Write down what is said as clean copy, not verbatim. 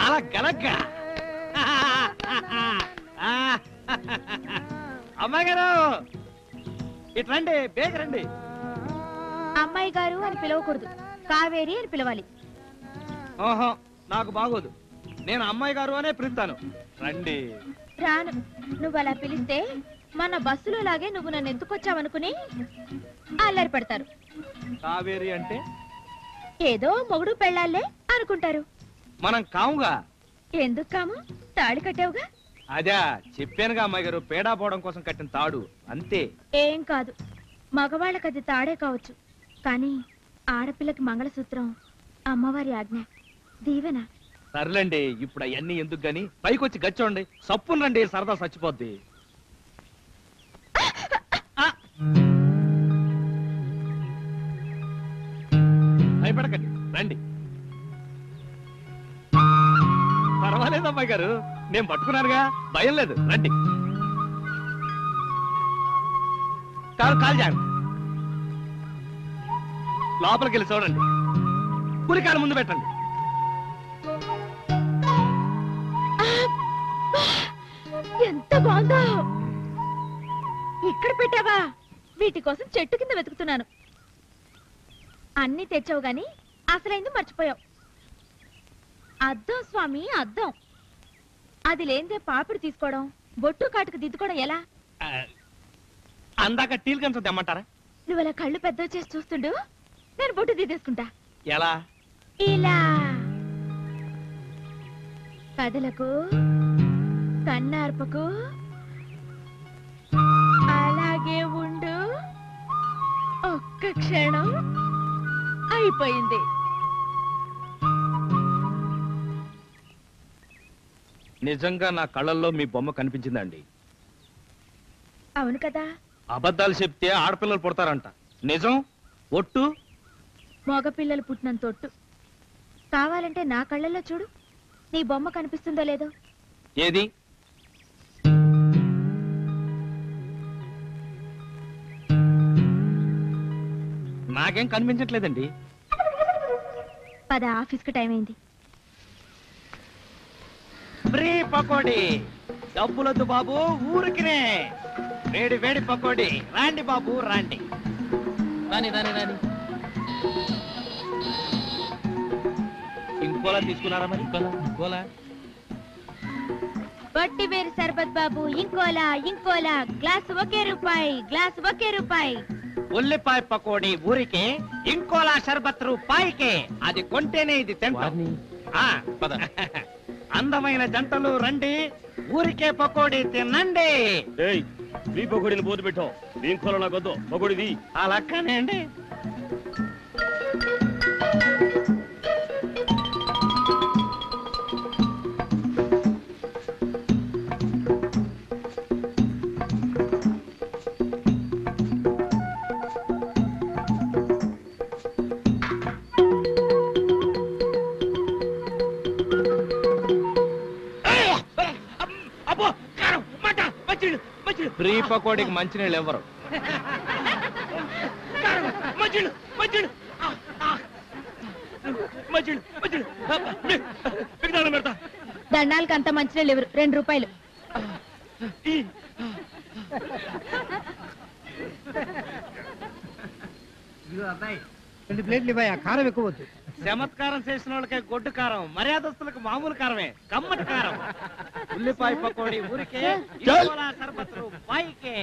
అలా గలక్క అమ్మాయి గారు ఇట్రండి, బేగరండి. అమ్మాయి గారు అని పిలవకూడదు, కావేరి అని పిలవాలి. ఓహో, నాకు బాగోదు. నేను అమ్మాయి గారు అనే పిలుస్తాను. రండి. రాను. నువ్వు అలా పిలిస్తే మన బస్సులో లాగే నువ్వు నన్ను ఎందుకొచ్చావనుకుని అల్లరి పడతారు. కావేరి అంటే ఏదో మొగుడు పెళ్ళాలే అనుకుంటారు. మనం కాముగా. ఎందుకు కాము? తాళి కట్టావుగా. అదా చెప్పానుగా అమ్మాయి గారు, పేడా పోవడం కోసం కట్టిన తాడు అంతే. ఏం కాదు, మగవాళ్ళకి అది తాడే కావచ్చు, కానీ ఆడపిల్లకి మంగళసూత్రం అమ్మవారి ఆజ్ఞ, దీవెన. సర్లేండి, ఇప్పుడు అవన్నీ ఎందుకు గాని పైకొచ్చి గచ్చోండి. సప్పునండి, సరదా చచ్చిపోద్ది. భయపడకండి, రండి. పర్వాలేదు అమ్మాయి గారు, నేను పట్టుకున్నానుగా, భయం లేదు. రండి. కాలు జాగ్రత్త. లోపలికి వెళ్ళి చూడండి. పురికాలు ముందు పెట్టండి. ఎంత బాగుందో! ఇక్కడ పెట్టావా? వీటి కోసం చెట్టు కింద వెతుకుతున్నాను. అన్ని తెచ్చావు గాని అసలైంది మర్చిపోయావు. అద్దం స్వామి, అద్దం. అది లేదే పాపిడి తీసుకోవడం, బొట్టు కాటుకు దిద్దుకోవడం ఎలా? అందాక టీల్ కంచం తెమ్మంటారా? నువ్వు అలా కళ్ళు పెద్ద చేసి చూస్తుండు, నేను బొట్టు దిద్దేసుకుంటా. ఎలా? ఇలా. కదలకు, కన్నార్పకు, అలాగే ఉండు. ఒక్క క్షణం అయిపోయింది. నిజంగా నా కళ్ళల్లో మీ బొమ్మ కనిపించిందండి. అవును కదా. అబద్ధాలు చెప్తే ఆడపిల్లలు పుడతారంట. నిజం ఒట్టు. మగపిల్లలు పుట్టినంత ఒట్టు. కావాలంటే నా కళ్ళల్లో చూడు, నీ బొమ్మ కనిపిస్తుందో లేదో. ఏది? నాకేం కనిపించట్లేదండి. పద, ఆఫీస్కి టైం అయింది. ఫ్రీ పకోడీ. డబ్బులొద్దు బాబు, ఊరికినే వేడి వేడి పకోడీ. రాండి బాబు, రాండి. రాని రాని రాని. ఇంకోలా తీసుకున్నారా మరి? ఇంకోలా. వట్టి వేరు సర్బత్ బాబు, ఇంకోలా ఇంకోలా. గ్లాస్ ఒకే రూపాయి, గ్లాస్ ఒకే రూపాయి. ఉల్లిపాయ పకోడీ ఊరికే, ఇంకోలా షర్బత్ రూపాయికే. అది కొంటేనే ఇది తింటాం. అందమైన జంటలు రండి, ఊరికే పకోడీ తినండి. ఫ్రీ పకోడీని బోధ పెట్టాం. ఇంకోలా నాకొద్దు, పకోడీది. అలానే అండి. ఫ్రీ పకోడీకి మంచినీళ్ళు ఎవరు? దండాలకు అంత మంచినీళ్ళు ఎవరు? 2 రూపాయలు. కారం ఎక్కువ వద్దు. చమత్కారం చేసిన వాళ్ళకే గొడ్డు కారం, మర్యాదస్తులకు మామూలు కారమే, కమ్మటి కారం. ఉల్లిపాయ పకోడీ ఊరికే, సర్బత్ రూపాయికే.